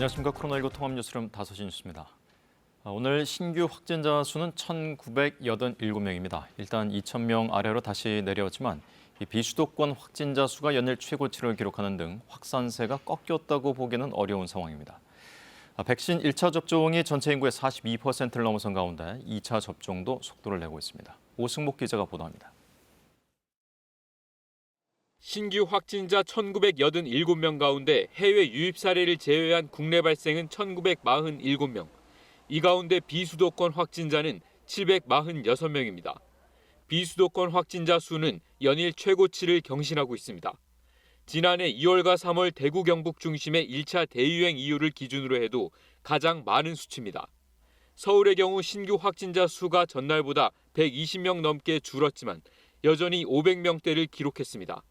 안녕하십니까. 코로나19 통합뉴스룸 5시 뉴스입니다. 오늘 신규 확진자 수는 1,987명입니다. 일단 2,000명 아래로 다시 내려왔지만 이 비수도권 확진자 수가 연일 최고치를 기록하는 등 확산세가 꺾였다고 보기는 어려운 상황입니다. 백신 1차 접종이 전체 인구의 42%를 넘어선 가운데 2차 접종도 속도를 내고 있습니다. 오승목 기자가 보도합니다. 신규 확진자 1,987명 가운데 해외 유입 사례를 제외한 국내 발생은 1,947명. 이 가운데 비수도권 확진자는 746명입니다. 비수도권 확진자 수는 연일 최고치를 경신하고 있습니다. 지난해 2월과 3월 대구 경북 중심의 1차 대유행 이후를 기준으로 해도 가장 많은 수치입니다. 서울의 경우 신규 확진자 수가 전날보다 120명 넘게 줄었지만 여전히 500명대를 기록했습니다.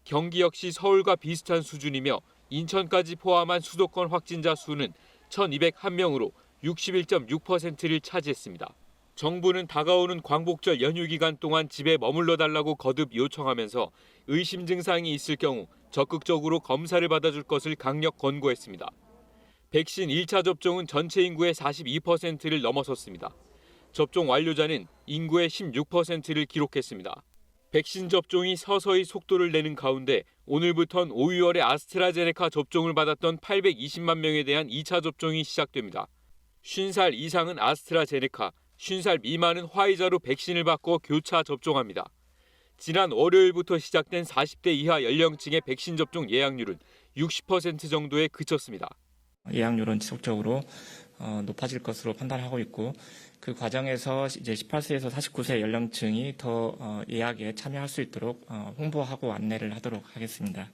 경기 역시 서울과 비슷한 수준이며 인천까지 포함한 수도권 확진자 수는 1,201명으로 61.6%를 차지했습니다. 정부는 다가오는 광복절 연휴 기간 동안 집에 머물러 달라고 거듭 요청하면서 의심 증상이 있을 경우 적극적으로 검사를 받아줄 것을 강력 권고했습니다. 백신 1차 접종은 전체 인구의 42%를 넘어섰습니다. 접종 완료자는 인구의 16%를 기록했습니다. 백신 접종이 서서히 속도를 내는 가운데 오늘부터는 5월에 아스트라제네카 접종을 받았던 820만 명에 대한 2차 접종이 시작됩니다. 50살 이상은 아스트라제네카, 50살 미만은 화이자로 백신을 받고 교차 접종합니다. 지난 월요일부터 시작된 40대 이하 연령층의 백신 접종 예약률은 60% 정도에 그쳤습니다. 예약률은 지속적으로 높아질 것으로 판단하고 있고 그 과정에서 이제 18세에서 49세 연령층이 더 예약에 참여할 수 있도록 홍보하고 안내를 하도록 하겠습니다.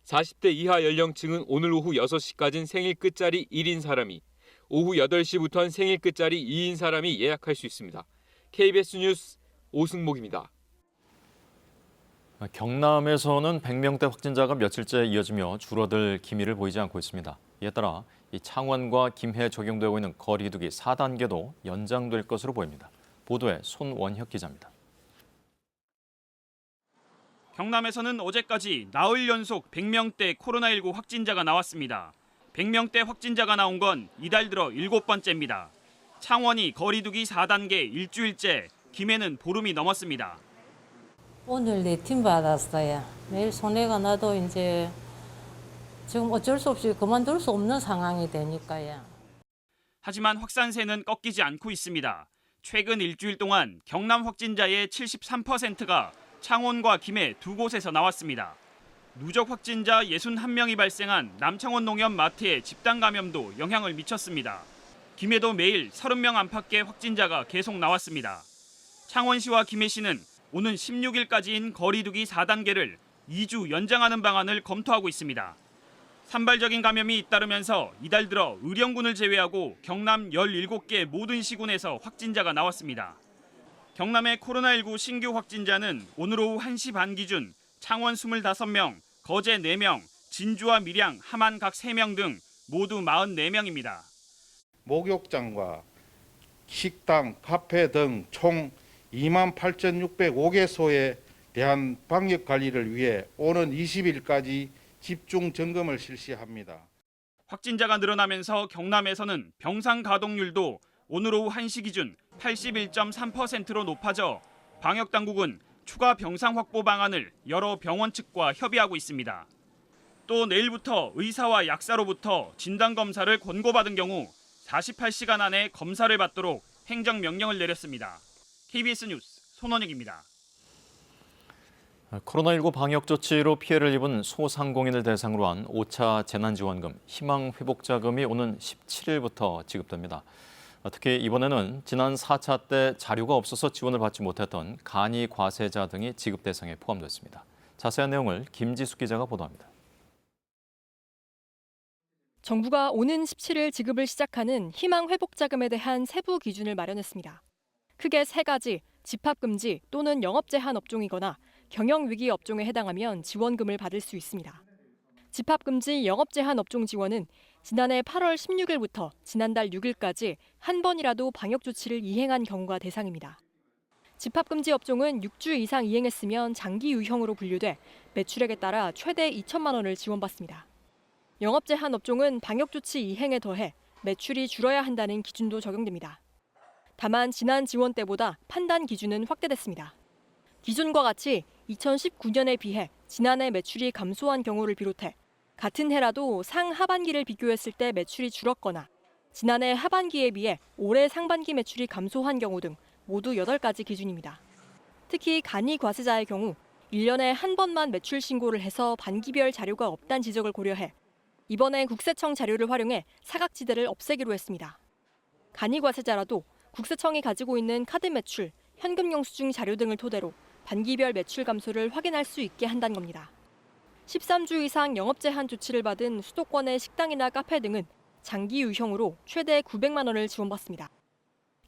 40대 이하 연령층은 오늘 오후 6시까지는 생일 끝자리 1인 사람이, 오후 8시부터는 생일 끝자리 2인 사람이 예약할 수 있습니다. KBS 뉴스 오승목입니다. 경남에서는 100명대 확진자가 며칠째 이어지며 줄어들 기미를 보이지 않고 있습니다. 이에 따라 이 창원과 김해에 적용되고 있는 거리두기 4단계도 연장될 것으로 보입니다. 보도에 손원혁 기자입니다. 경남에서는 어제까지 나흘 연속 100명대 코로나19 확진자가 나왔습니다. 100명대 확진자가 나온 건 이달 들어 7번째입니다. 창원이 거리두기 4단계 일주일째, 김해는 보름이 넘었습니다. 오늘 4팀 받았어요. 내일 손해가 나도 이제 지금 어쩔 수 없이 그만둘 수 없는 상황이 되니까요. 하지만 확산세는 꺾이지 않고 있습니다. 최근 일주일 동안 경남 확진자의 73%가 창원과 김해 두 곳에서 나왔습니다. 누적 확진자 61명이 발생한 남창원 농협 마트의 집단 감염도 영향을 미쳤습니다. 김해도 매일 30명 안팎의 확진자가 계속 나왔습니다. 창원시와 김해시는 오는 16일까지인 거리두기 4단계를 2주 연장하는 방안을 검토하고 있습니다. 산발적인 감염이 잇따르면서 이달 들어 의령군을 제외하고 경남 17개 모든 시군에서 확진자가 나왔습니다. 경남의 코로나19 신규 확진자는 오늘 오후 1시 반 기준 창원 25명, 거제 4명, 진주와 밀양, 함안 각 3명 등 모두 44명입니다. 목욕장과 식당, 카페 등 총 28,605개소에 대한 방역 관리를 위해 오는 20일까지 집중 점검을 실시합니다. 확진자가 늘어나면서 경남에서는 병상 가동률도 오늘 오후 1시 기준 81.3%로 높아져 방역당국은 추가 병상 확보 방안을 여러 병원 측과 협의하고 있습니다. 또 내일부터 의사와 약사로부터 진단검사를 권고받은 경우 48시간 안에 검사를 받도록 행정명령을 내렸습니다. KBS 뉴스 손원혁입니다. 코로나19 방역 조치로 피해를 입은 소상공인을 대상으로 한 5차 재난지원금 희망회복자금이 오는 17일부터 지급됩니다. 특히 이번에는 지난 4차 때 자료가 없어서 지원을 받지 못했던 간이 과세자 등이 지급 대상에 포함됐습니다. 자세한 내용을 김지숙 기자가 보도합니다. 정부가 오는 17일 지급을 시작하는 희망회복자금에 대한 세부 기준을 마련했습니다. 크게 3가지, 집합금지 또는 영업제한 업종이거나 경영위기 업종에 해당하면 지원금을 받을 수 있습니다. 집합금지 영업제한 업종 지원은 지난해 8월 16일부터 지난달 6일까지 한 번이라도 방역조치를 이행한 경우가 대상입니다. 집합금지 업종은 6주 이상 이행했으면 장기 유형으로 분류돼 매출액에 따라 최대 2천만 원을 지원받습니다. 영업 제한 업종은 방역 조치 이행에 더해 매출이 줄어야 한다는 기준도 적용됩니다. 다만 지난 지원 때보다 판단 기준은 확대됐습니다. 기존과 같이 2019년에 비해 지난해 매출이 감소한 경우를 비롯해 같은 해라도 상하반기를 비교했을 때 매출이 줄었거나 지난해 하반기에 비해 올해 상반기 매출이 감소한 경우 등 모두 8가지 기준입니다. 특히 간이 과세자의 경우 1년에 한 번만 매출 신고를 해서 반기별 자료가 없다는 지적을 고려해 이번에 국세청 자료를 활용해 사각지대를 없애기로 했습니다. 간이 과세자라도 국세청이 가지고 있는 카드 매출, 현금 영수증 자료 등을 토대로 반기별 매출 감소를 확인할 수 있게 한다는 겁니다. 13주 이상 영업 제한 조치를 받은 수도권의 식당이나 카페 등은 장기 유형으로 최대 900만 원을 지원받습니다.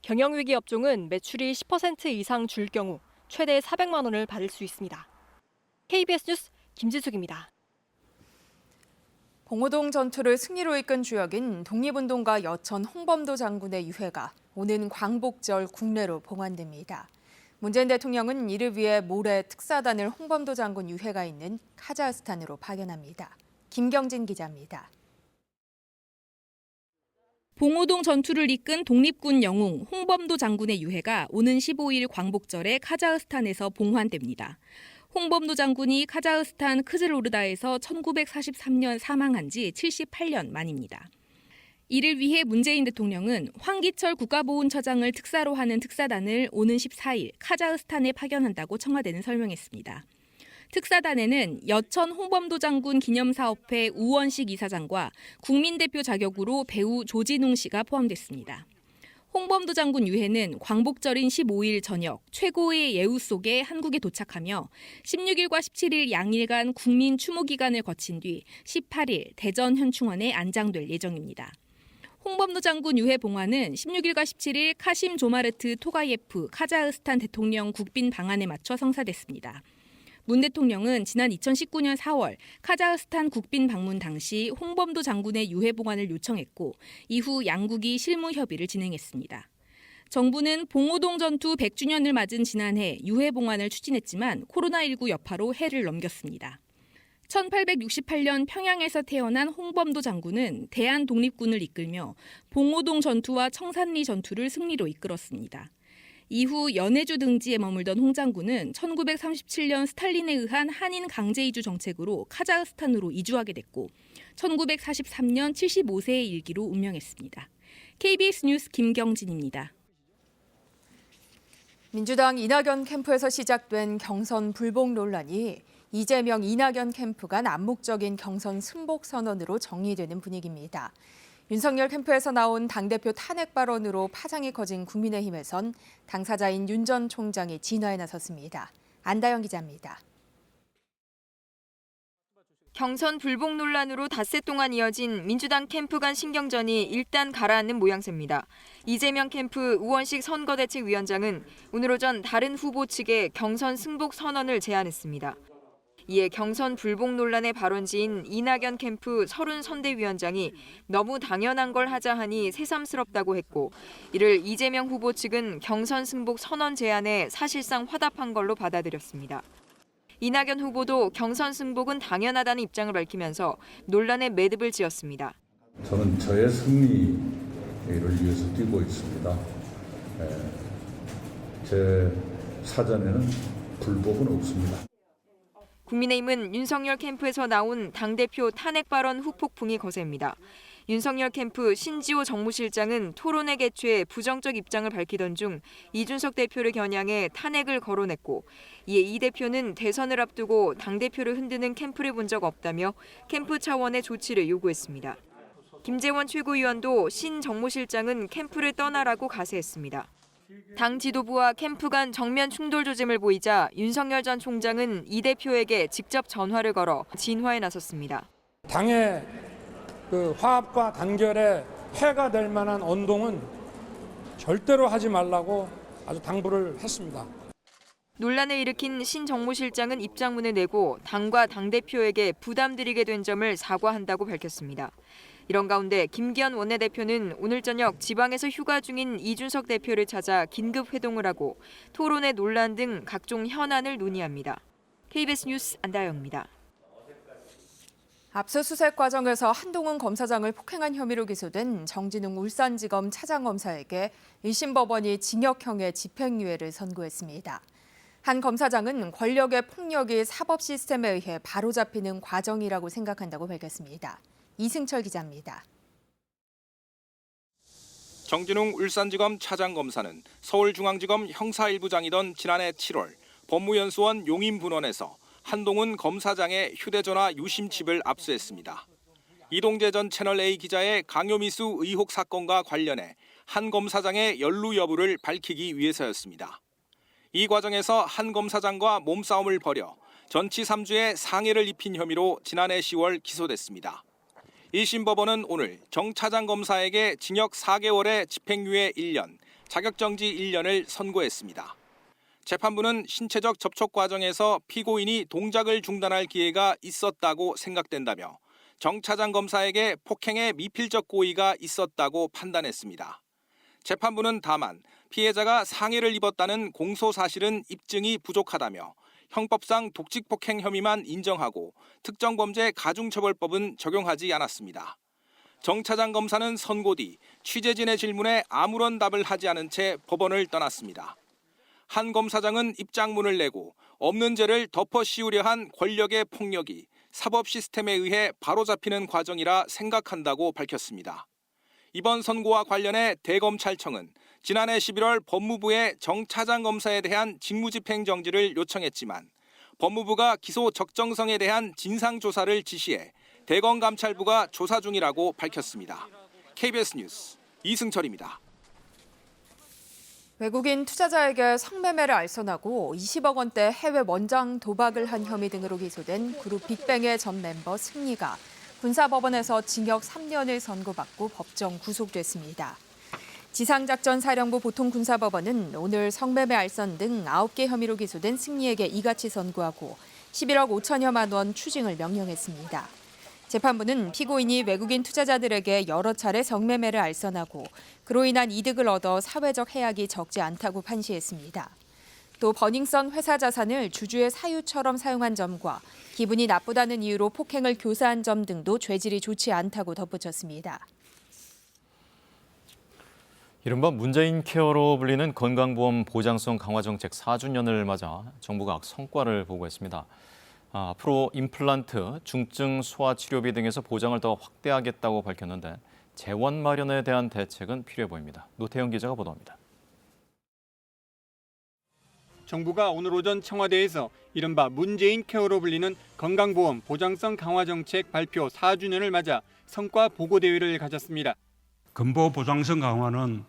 경영위기 업종은 매출이 10% 이상 줄 경우 최대 400만 원을 받을 수 있습니다. KBS 뉴스 김지숙입니다. 봉오동 전투를 승리로 이끈 주역인 독립운동가 여천 홍범도 장군의 유해가 오는 광복절 국내로 봉환됩니다. 문재인 대통령은 이를 위해 모레 특사단을 홍범도 장군 유해가 있는 카자흐스탄으로 파견합니다. 김경진 기자입니다. 봉오동 전투를 이끈 독립군 영웅 홍범도 장군의 유해가 오는 15일 광복절에 카자흐스탄에서 봉환됩니다. 홍범도 장군이 카자흐스탄 크즐오르다에서 1943년 사망한 지 78년 만입니다. 이를 위해 문재인 대통령은 황기철 국가보훈처장을 특사로 하는 특사단을 오는 14일 카자흐스탄에 파견한다고 청와대는 설명했습니다. 특사단에는 여천 홍범도 장군 기념사업회 우원식 이사장과 국민대표 자격으로 배우 조진웅 씨가 포함됐습니다. 홍범도 장군 유해는 광복절인 15일 저녁 최고의 예우 속에 한국에 도착하며 16일과 17일 양일간 국민 추모 기간을 거친 뒤 18일 대전 현충원에 안장될 예정입니다. 홍범도 장군 유해 봉환은 16일과 17일 카심 조마르트 토가예프 카자흐스탄 대통령 국빈 방한에 맞춰 성사됐습니다. 문 대통령은 지난 2019년 4월 카자흐스탄 국빈 방문 당시 홍범도 장군의 유해 봉환을 요청했고 이후 양국이 실무 협의를 진행했습니다. 정부는 봉오동 전투 100주년을 맞은 지난해 유해 봉환을 추진했지만 코로나19 여파로 해를 넘겼습니다. 1868년 평양에서 태어난 홍범도 장군은 대한독립군을 이끌며 봉오동 전투와 청산리 전투를 승리로 이끌었습니다. 이후 연해주 등지에 머물던 홍 장군은 1937년 스탈린에 의한 한인 강제 이주 정책으로 카자흐스탄으로 이주하게 됐고 1943년 75세의 일기로 운명했습니다. KBS 뉴스 김경진입니다. 민주당 이낙연 캠프에서 시작된 경선 불복 논란이 이재명 이낙연 캠프 간 암묵적인 경선 승복 선언으로 정리되는 분위기입니다. 윤석열 캠프에서 나온 당대표 탄핵 발언으로 파장이 커진 국민의힘에선 당사자인 윤 전 총장이 진화에 나섰습니다. 안다영 기자입니다. 경선 불복 논란으로 닷새 동안 이어진 민주당 캠프 간 신경전이 일단 가라앉는 모양새입니다. 이재명 캠프 우원식 선거대책위원장은 오늘 오전 다른 후보 측에 경선 승복 선언을 제안했습니다. 이에 경선 불복 논란의 발원지인 이낙연 캠프 서른 선대위원장이 너무 당연한 걸 하자 하니 새삼스럽다고 했고 이를 이재명 후보 측은 경선 승복 선언 제안에 사실상 화답한 걸로 받아들였습니다. 이낙연 후보도 경선 승복은 당연하다는 입장을 밝히면서 논란의 매듭을 지었습니다. 저는 저의 승리를 위해서 뛰고 있습니다. 제 사전에는 불복은 없습니다. 국민의힘은 윤석열 캠프에서 나온 당대표 탄핵 발언 후폭풍이 거셉니다. 윤석열 캠프 신지호 정무실장은 토론회 개최에 부정적 입장을 밝히던 중 이준석 대표를 겨냥해 탄핵을 거론했고 이에 이 대표는 대선을 앞두고 당대표를 흔드는 캠프를 본 적 없다며 캠프 차원의 조치를 요구했습니다. 김재원 최고위원도 신 정무실장은 캠프를 떠나라고 가세했습니다. 당 지도부와 캠프 간 정면 충돌 조짐을 보이자 윤석열 전 총장은 이 대표에게 직접 전화를 걸어 진화에 나섰습니다. 당의 화합과 단결에 해가 될 만한 언동은 절대로 하지 말라고 아주 당부를 했습니다. 논란을 일으킨 신 정무실장은 입장문을 내고 당과 당대표에게 부담드리게 된 점을 사과한다고 밝혔습니다. 이런 가운데 김기현 원내대표는 오늘 저녁 지방에서 휴가 중인 이준석 대표를 찾아 긴급 회동을 하고 토론회 논란 등 각종 현안을 논의합니다. KBS 뉴스 안다영입니다. 압수수색 과정에서 한동훈 검사장을 폭행한 혐의로 기소된 정진웅 울산지검 차장검사에게 1심 법원이 징역형의 집행유예를 선고했습니다. 한 검사장은 권력의 폭력이 사법 시스템에 의해 바로잡히는 과정이라고 생각한다고 밝혔습니다. 이승철 기자입니다. 정진웅 울산지검 차장검사는 서울중앙지검 형사 1부장이던 지난해 7월 법무연수원 용인분원에서 한동훈 검사장의 휴대전화 유심칩을 압수했습니다. 이동재 전 채널A 기자의 강요미수 의혹 사건과 관련해 한 검사장의 연루 여부를 밝히기 위해서였습니다. 이 과정에서 한 검사장과 몸싸움을 벌여 전치 3주의 상해를 입힌 혐의로 지난해 10월 기소됐습니다. 1심 법원은 오늘 정 차장 검사에게 징역 4개월에 집행유예 1년, 자격정지 1년을 선고했습니다. 재판부는 신체적 접촉 과정에서 피고인이 동작을 중단할 기회가 있었다고 생각된다며 정 차장 검사에게 폭행의 미필적 고의가 있었다고 판단했습니다. 재판부는 다만 피해자가 상해를 입었다는 공소 사실은 입증이 부족하다며 형법상 독직폭행 혐의만 인정하고 특정범죄 가중처벌법은 적용하지 않았습니다. 정 차장 검사는 선고 뒤 취재진의 질문에 아무런 답을 하지 않은 채 법원을 떠났습니다. 한 검사장은 입장문을 내고 없는 죄를 덮어 씌우려 한 권력의 폭력이 사법 시스템에 의해 바로잡히는 과정이라 생각한다고 밝혔습니다. 이번 선고와 관련해 대검찰청은 지난해 11월 법무부에 정 차장 검사에 대한 직무집행 정지를 요청했지만 법무부가 기소 적정성에 대한 진상조사를 지시해 대검감찰부가 조사 중이라고 밝혔습니다. KBS 뉴스 이승철입니다. 외국인 투자자에게 성매매를 알선하고 20억 원대 해외 원장 도박을 한 혐의 등으로 기소된 그룹 빅뱅의 전 멤버 승리가 군사법원에서 징역 3년을 선고받고 법정 구속됐습니다. 지상작전사령부 보통군사법원은 오늘 성매매 알선 등 9개 혐의로 기소된 승리에게 이같이 선고하고 11억 5천여만 원 추징을 명령했습니다. 재판부는 피고인이 외국인 투자자들에게 여러 차례 성매매를 알선하고 그로 인한 이득을 얻어 사회적 해악이 적지 않다고 판시했습니다. 또 버닝썬 회사 자산을 주주의 사유처럼 사용한 점과 기분이 나쁘다는 이유로 폭행을 교사한 점 등도 죄질이 좋지 않다고 덧붙였습니다. 이른바 문재인 케어로 불리는 건강보험 보장성 강화 정책 4주년을 맞아 정부가 성과를 보고했습니다. 앞으로 임플란트, 중증 소아 치료비 등에서 보장을 더 확대하겠다고 밝혔는데 재원 마련에 대한 대책은 필요해 보입니다. 노태영 기자가 보도합니다. 정부가 오늘 오전 청와대에서 이른바 문재인 케어로 불리는 건강보험 보장성 강화 정책 발표 4주년을 맞아 성과 보고 대회를 가졌습니다. 건보 보장성 강화는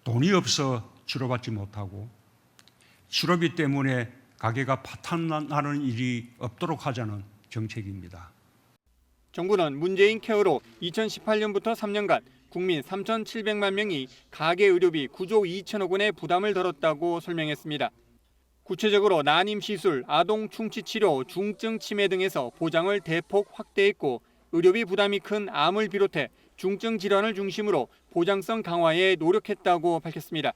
돈이 없어 치료받지 못하고 치료비 때문에 가게가 파탄나는 일이 없도록 하자는 정책입니다. 정부는 문재인 케어로 2018년부터 3년간 국민 3,700만 명이 가계 의료비 9조 2천억 원의 부담을 덜었다고 설명했습니다. 구체적으로 난임 시술, 아동 충치 치료, 중증 치매 등에서 보장을 대폭 확대했고 의료비 부담이 큰 암을 비롯해 중증 질환을 중심으로 보장성 강화에 노력했다고 밝혔습니다.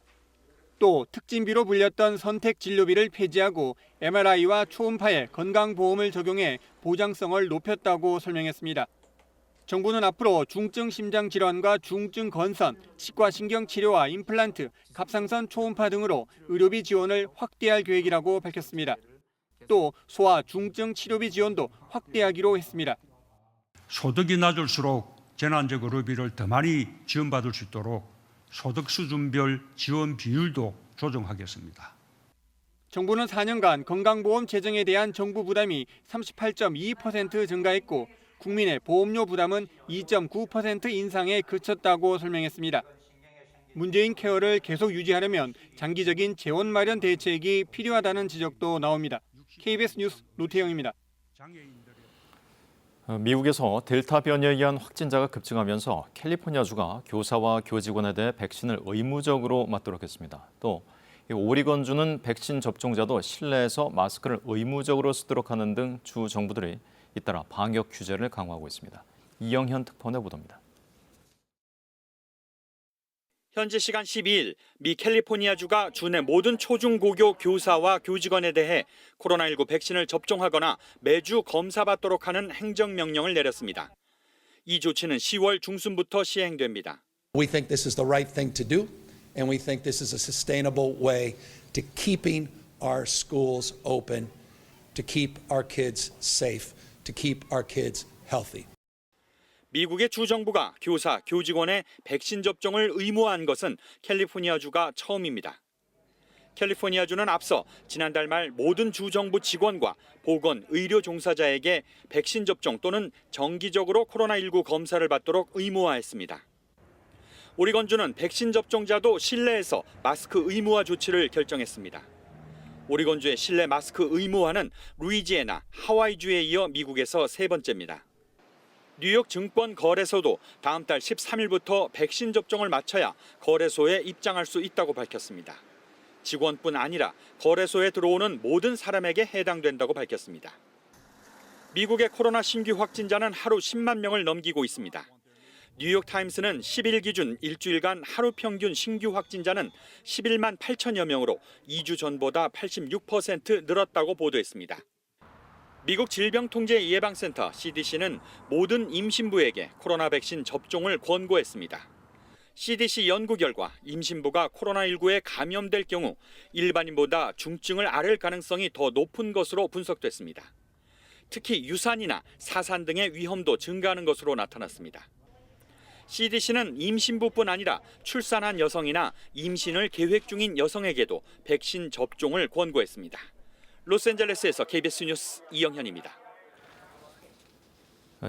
또 특진비로 불렸던 선택 진료비를 폐지하고 MRI와 초음파에 건강보험을 적용해 보장성을 높였다고 설명했습니다. 정부는 앞으로 중증 심장 질환과 중증 건선, 치과 신경치료와 임플란트, 갑상선 초음파 등으로 의료비 지원을 확대할 계획이라고 밝혔습니다. 또 소아 중증 치료비 지원도 확대하기로 했습니다. 소득이 낮을수록 재난적 의료비를 더 많이 지원받을 수 있도록 소득 수준별 지원 비율도 조정하겠습니다. 정부는 4년간 건강보험 재정에 대한 정부 부담이 38.2% 증가했고 국민의 보험료 부담은 2.9% 인상에 그쳤다고 설명했습니다. 문재인 케어를 계속 유지하려면 장기적인 재원 마련 대책이 필요하다는 지적도 나옵니다. KBS 뉴스 노태영입니다. 미국에서 델타 변이에 의한 확진자가 급증하면서 캘리포니아주가 교사와 교직원에 대해 백신을 의무적으로 맞도록 했습니다. 또 오리건주는 백신 접종자도 실내에서 마스크를 의무적으로 쓰도록 하는 등 주 정부들이 잇따라 방역 규제를 강화하고 있습니다. 이영현 특파원의 보도입니다. 현지 시간 12일 미 캘리포니아주가 주내 모든 초중고교 교사와 교직원에 대해 코로나19 백신을 접종하거나 매주 검사받도록 하는 행정명령을 내렸습니다. 이 조치는 10월 중순부터 시행됩니다. We think this is the right thing to do, and we think this is a sustainable way to keeping our schools open, to keep our kids safe, to keep our kids healthy. 미국의 주정부가 교사, 교직원의 백신 접종을 의무화한 것은 캘리포니아주가 처음입니다. 캘리포니아주는 앞서 지난달 말 모든 주정부 직원과 보건, 의료 종사자에게 백신 접종 또는 정기적으로 코로나19 검사를 받도록 의무화했습니다. 오리건주는 백신 접종자도 실내에서 마스크 의무화 조치를 결정했습니다. 오리건주의 실내 마스크 의무화는 루이지애나, 하와이주에 이어 미국에서 세 번째입니다. 뉴욕 증권 거래소도 다음 달 13일부터 백신 접종을 마쳐야 거래소에 입장할 수 있다고 밝혔습니다. 직원뿐 아니라 거래소에 들어오는 모든 사람에게 해당된다고 밝혔습니다. 미국의 코로나 신규 확진자는 하루 10만 명을 넘기고 있습니다. 뉴욕타임스는 10일 기준 일주일간 하루 평균 신규 확진자는 11만 8천여 명으로 2주 전보다 86% 늘었다고 보도했습니다. 미국 질병통제예방센터 CDC는 모든 임신부에게 코로나 백신 접종을 권고했습니다. CDC 연구 결과 임신부가 코로나19에 감염될 경우 일반인보다 중증을 앓을 가능성이 더 높은 것으로 분석됐습니다. 특히 유산이나 사산 등의 위험도 증가하는 것으로 나타났습니다. CDC는 임신부뿐 아니라 출산한 여성이나 임신을 계획 중인 여성에게도 백신 접종을 권고했습니다. 로스앤젤레스에서 KBS 뉴스 이영현입니다.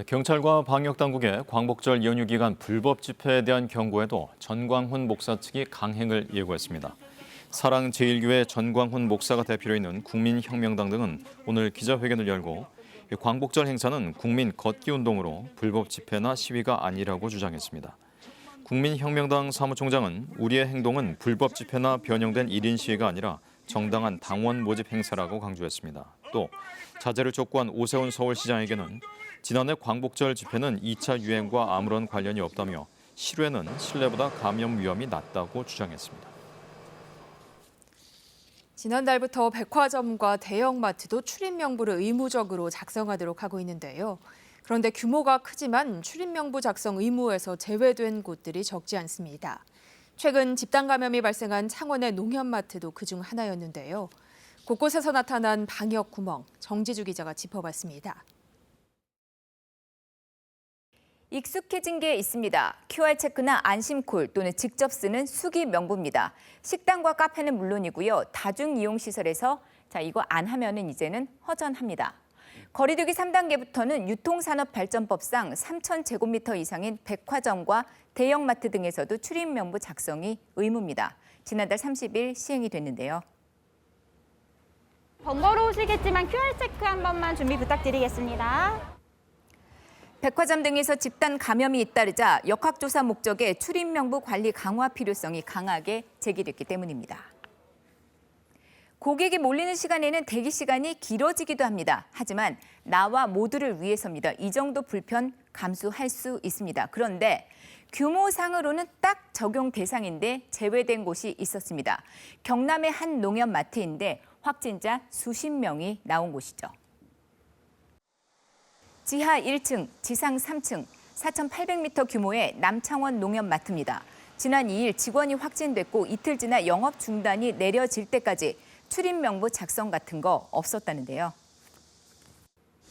경찰과 방역당국의 광복절 연휴 기간 불법 집회에 대한 경고에도 전광훈 목사 측이 강행을 예고했습니다. 사랑제일교회 전광훈 목사가 대표로 있는 국민혁명당 등은 오늘 기자회견을 열고 광복절 행사는 국민 걷기운동으로 불법 집회나 시위가 아니라고 주장했습니다. 국민혁명당 사무총장은 우리의 행동은 불법 집회나 변형된 1인 시위가 아니라 정당한 당원 모집 행사라고 강조했습니다. 또 자제를 촉구한 오세훈 서울시장에게는 지난해 광복절 집회는 2차 유행과 아무런 관련이 없다며 실외는 실내보다 감염 위험이 낮다고 주장했습니다. 지난달부터 백화점과 대형마트도 출입명부를 의무적으로 작성하도록 하고 있는데요. 그런데 규모가 크지만 출입명부 작성 의무에서 제외된 곳들이 적지 않습니다. 최근 집단 감염이 발생한 창원의 농협마트도 그중 하나였는데요. 곳곳에서 나타난 방역 구멍, 정지주 기자가 짚어봤습니다. 익숙해진 게 있습니다. QR체크나 안심콜 또는 직접 쓰는 수기 명부입니다. 식당과 카페는 물론이고요. 다중이용시설에서 이거 안 하면은 이제는 허전합니다. 거리두기 3단계부터는 유통산업발전법상 3,000제곱미터 이상인 백화점과 대형마트 등에서도 출입명부 작성이 의무입니다. 지난달 30일 시행이 됐는데요. 번거로우시겠지만 QR체크 한 번만 준비 부탁드리겠습니다. 백화점 등에서 집단 감염이 잇따르자 역학조사 목적의 출입명부 관리 강화 필요성이 강하게 제기됐기 때문입니다. 고객이 몰리는 시간에는 대기 시간이 길어지기도 합니다. 하지만 나와 모두를 위해서입니다. 이 정도 불편 감수할 수 있습니다. 그런데 규모상으로는 딱 적용 대상인데 제외된 곳이 있었습니다. 경남의 한 농협마트인데 확진자 수십 명이 나온 곳이죠. 지하 1층, 지상 3층, 4,800m 규모의 남창원 농협마트입니다. 지난 2일 직원이 확진됐고 이틀 지나 영업 중단이 내려질 때까지 출입명부 작성 같은 거 없었다는데요.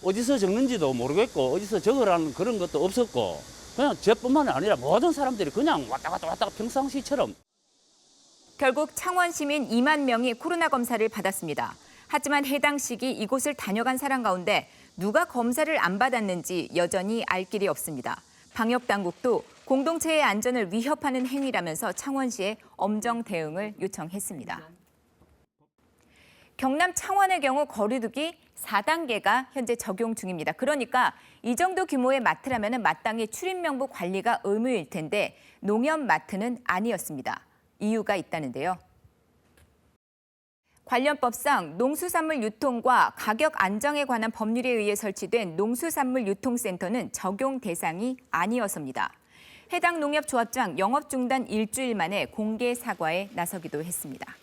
어디서 적는지도 모르겠고 어디서 적으라는 그런 것도 없었고 그냥 저뿐만 아니라 모든 사람들이 그냥 왔다 갔다 평상시처럼. 결국 창원 시민 2만 명이 코로나 검사를 받았습니다. 하지만 해당 시기 이곳을 다녀간 사람 가운데 누가 검사를 안 받았는지 여전히 알 길이 없습니다. 방역당국도 공동체의 안전을 위협하는 행위라면서 창원시에 엄정 대응을 요청했습니다. 경남 창원의 경우 거리두기 4단계가 현재 적용 중입니다. 그러니까 이 정도 규모의 마트라면 마땅히 출입명부 관리가 의무일 텐데 농협마트는 아니었습니다. 이유가 있다는데요. 관련법상 농수산물 유통과 가격 안정에 관한 법률에 의해 설치된 농수산물 유통센터는 적용 대상이 아니었습니다. 해당 농협조합장 영업 중단 일주일 만에 공개 사과에 나서기도 했습니다.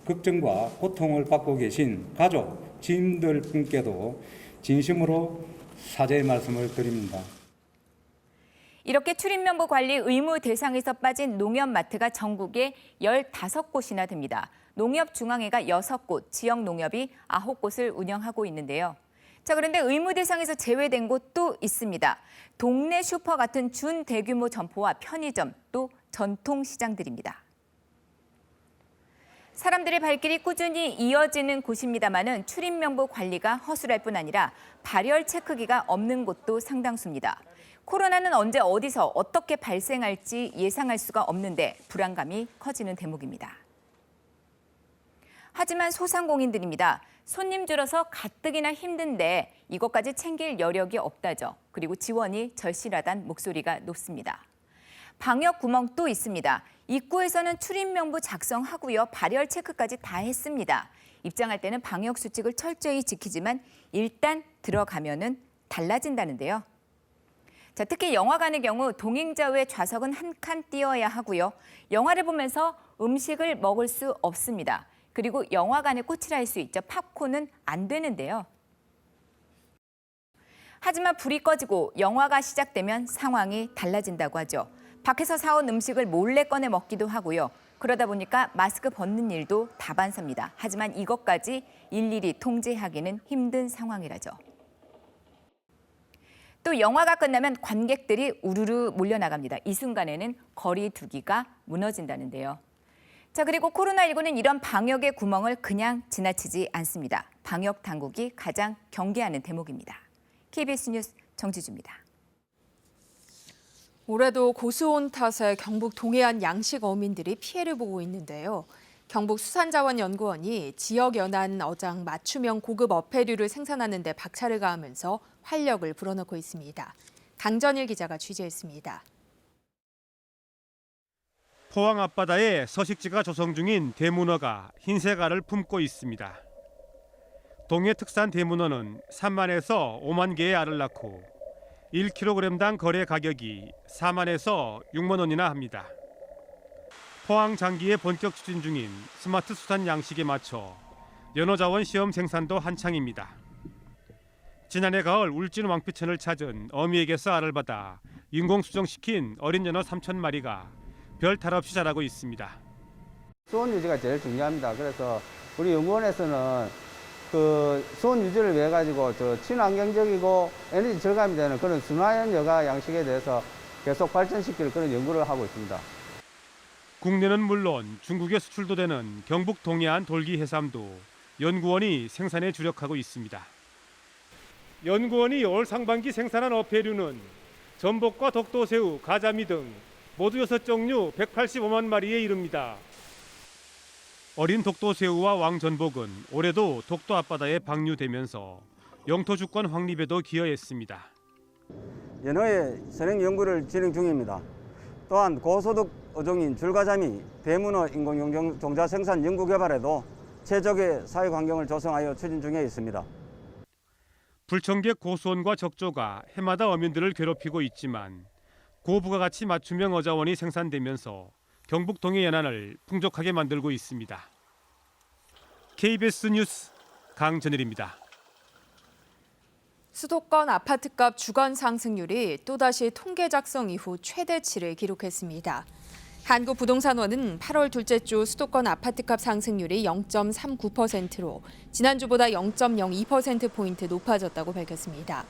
걱정과 고통을 받고 계신 가족, 지인들 분께도 진심으로 사죄의 말씀을 드립니다. 이렇게 출입명부 관리 의무 대상에서 빠진 농협마트가 전국에 15곳이나 됩니다. 농협중앙회가 6곳, 지역농협이 9곳을 운영하고 있는데요. 자, 그런데 의무 대상에서 제외된 곳도 있습니다. 동네 슈퍼 같은 준대규모 점포와 편의점, 또 전통시장들입니다. 사람들의 발길이 꾸준히 이어지는 곳입니다마는 출입명부 관리가 허술할 뿐 아니라 발열 체크기가 없는 곳도 상당수입니다. 코로나는 언제 어디서 어떻게 발생할지 예상할 수가 없는데 불안감이 커지는 대목입니다. 하지만 소상공인들입니다. 손님 줄어서 가뜩이나 힘든데 이것까지 챙길 여력이 없다죠. 그리고 지원이 절실하다는 목소리가 높습니다. 방역 구멍 또 있습니다. 입구에서는 출입명부 작성하고요. 발열 체크까지 다 했습니다. 입장할 때는 방역 수칙을 철저히 지키지만 일단 들어가면은 달라진다는데요. 자, 특히 영화관의 경우 동행자 외 좌석은 한 칸 띄어야 하고요. 영화를 보면서 음식을 먹을 수 없습니다. 그리고 영화관에 꽃이라 할 수 있죠. 팝콘은 안 되는데요. 하지만 불이 꺼지고 영화가 시작되면 상황이 달라진다고 하죠. 밖에서 사온 음식을 몰래 꺼내 먹기도 하고요. 그러다 보니까 마스크 벗는 일도 다반사입니다. 하지만 이것까지 일일이 통제하기는 힘든 상황이라죠. 또 영화가 끝나면 관객들이 우르르 몰려나갑니다. 이 순간에는 거리 두기가 무너진다는데요. 자, 그리고 코로나19는 이런 방역의 구멍을 그냥 지나치지 않습니다. 방역 당국이 가장 경계하는 대목입니다. KBS 뉴스 정지주입니다. 올해도 고수온 탓에 경북 동해안 양식 어민들이 피해를 보고 있는데요. 경북 수산자원연구원이 지역 연안 어장 맞춤형 고급 어패류를 생산하는 데 박차를 가하면서 활력을 불어넣고 있습니다. 강전일 기자가 취재했습니다. 포항 앞바다에 서식지가 조성 중인 대문어가 흰색 알을 품고 있습니다. 동해 특산 대문어는 3만에서 5만 개의 알을 낳고 1kg당 거래 가격이 4만에서 6만 원이나 합니다. 포항 장기의 본격 추진 중인 스마트 수산 양식에 맞춰 연어자원 시험 생산도 한창입니다. 지난해 가을 울진 왕피천을 찾은 어미에게서 알을 받아 인공 수정시킨 어린 연어 3,000마리가 별 탈 없이 자라고 있습니다. 수온 유지가 제일 중요합니다. 그래서 우리 연구원에서는 그 수온 유지를 위해 가지고 친환경적이고 에너지 절감이 되는 그런 순화연 여가 양식에 대해서 계속 발전시킬 그런 연구를 하고 있습니다. 국내는 물론 중국에 수출도 되는 경북 동해안 돌기 해삼도 연구원이 생산에 주력하고 있습니다. 연구원이 올 상반기 생산한 어패류는 전복과 독도새우, 가자미 등 모두 6종류 185만 마리에 이릅니다. 어린 독도새우와 왕전복은 올해도 독도 앞바다에 방류되면서 영토 주권 확립에도 기여했습니다. 연어의 선행 연구를 진행 중입니다. 또한 고소득 어종인 줄가자미, 대문어 인工종자 생산 연구 개발에도 최적의 사회 환경을 조성하여 추진 중에 있습니다. 불청객 고수온과 적조가 해마다 어민들을 괴롭히고 있지만 고부가가치 맞춤형 어자원이 생산되면서 경북 동해 연안을 풍족하게 만들고 있습니다. KBS 뉴스 강전일입니다. 수도권 아파트값 주간 상승률이 또다시 통계 작성 이후 최대치를 기록했습니다. 한국부동산원은 8월 둘째 주 수도권 아파트값 상승률이 0.39%로 지난주보다 0.02%포인트 높아졌다고 밝혔습니다.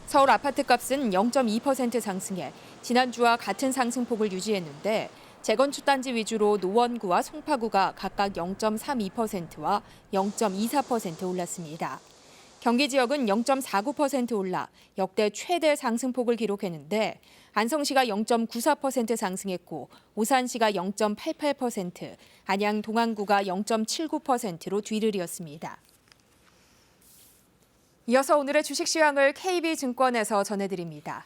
서울 아파트값은 0.2% 상승해 지난주와 같은 상승폭을 유지했는데 재건축 단지 위주로 노원구와 송파구가 각각 0.32%와 0.24% 올랐습니다. 경기 지역은 0.49% 올라 역대 최대 상승폭을 기록했는데 안성시가 0.94% 상승했고 오산시가 0.88%, 안양 동안구가 0.79%로 뒤를 이었습니다. 이어서 오늘의 주식 시황을 KB증권에서 전해드립니다.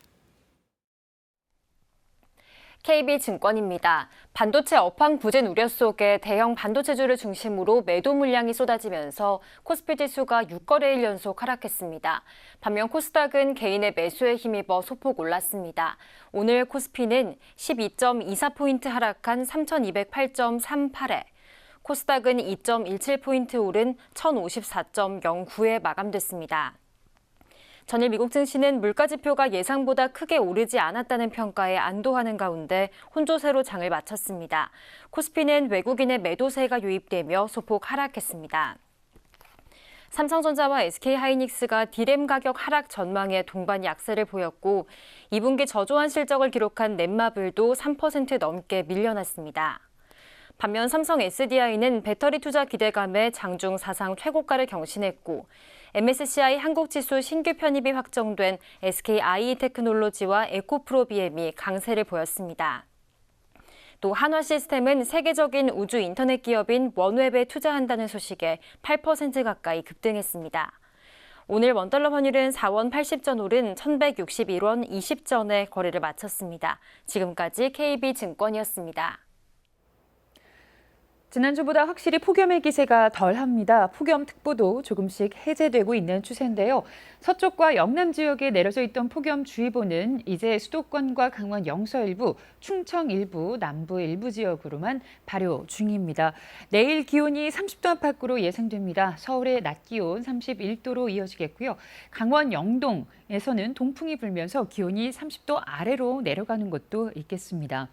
KB증권입니다. 반도체 업황 부진 우려 속에 대형 반도체주를 중심으로 매도 물량이 쏟아지면서 코스피 지수가 6거래일 연속 하락했습니다. 반면 코스닥은 개인의 매수에 힘입어 소폭 올랐습니다. 오늘 코스피는 12.24포인트 하락한 3,208.38에 코스닥은 2.17포인트 오른 1,054.09에 마감됐습니다. 전일 미국 증시는 물가지표가 예상보다 크게 오르지 않았다는 평가에 안도하는 가운데 혼조세로 장을 마쳤습니다. 코스피는 외국인의 매도세가 유입되며 소폭 하락했습니다. 삼성전자와 SK하이닉스가 디램 가격 하락 전망에 동반 약세를 보였고 2분기 저조한 실적을 기록한 넷마블도 3% 넘게 밀려났습니다. 반면 삼성 SDI는 배터리 투자 기대감에 장중 사상 최고가를 경신했고 MSCI 한국지수 신규 편입이 확정된 SKI테크놀로지와 에코프로비엠이 강세를 보였습니다. 또 한화시스템은 세계적인 우주 인터넷 기업인 원웹에 투자한다는 소식에 8% 가까이 급등했습니다. 오늘 원달러 환율은 4원 80전 오른 1,161원 20전에 거래를 마쳤습니다. 지금까지 KB증권이었습니다. 지난주보다 확실히 폭염의 기세가 덜합니다. 폭염특보도 조금씩 해제되고 있는 추세인데요. 서쪽과 영남 지역에 내려져 있던 폭염주의보는 이제 수도권과 강원 영서 일부, 충청 일부, 남부 일부 지역으로만 발효 중입니다. 내일 기온이 30도 안팎으로 예상됩니다. 서울의 낮 기온 31도로 이어지겠고요. 강원 영동에서는 동풍이 불면서 기온이 30도 아래로 내려가는 곳도 있겠습니다.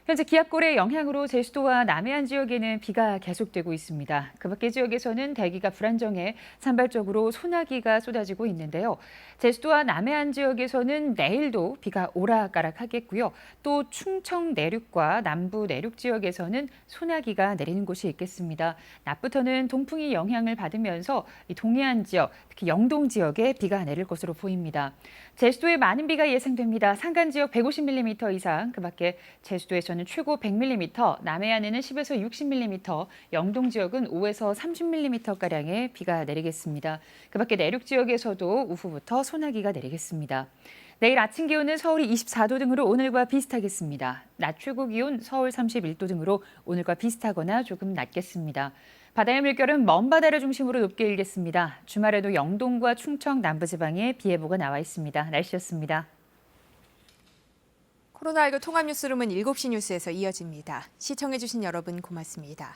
현재 기압골의 영향으로 제주도와 남해안 지역에는 비가 계속되고 있습니다. 그 밖의 지역에서는 대기가 불안정해 산발적으로 소나기가 쏟아지고 있는데요. 제주도와 남해안 지역에서는 내일도 비가 오락가락하겠고요. 또 충청 내륙과 남부 내륙 지역에서는 소나기가 내리는 곳이 있겠습니다. 낮부터는 동풍이 영향을 받으면서 동해안 지역, 특히 영동 지역에 비가 내릴 것으로 보입니다. 제주도에 많은 비가 예상됩니다. 산간 지역 150mm 이상, 그 밖에 제주도에서는 최고 100mm, 남해안에는 10에서 60mm, 영동 지역은 5에서 30mm가량의 비가 내리겠습니다. 그 밖에 내륙 지역에서도 오후부터 소나기가 내리겠습니다. 내일 아침 기온은 서울이 24도 등으로 오늘과 비슷하겠습니다. 낮 최고 기온 서울 31도 등으로 오늘과 비슷하거나 조금 낮겠습니다. 바다의 물결은 먼 바다를 중심으로 높게 일겠습니다. 주말에도 영동과 충청 남부지방에 비 예보가 나와 있습니다. 날씨였습니다. 코로나19 통합 뉴스룸은 7시 뉴스에서 이어집니다. 시청해주신 여러분 고맙습니다.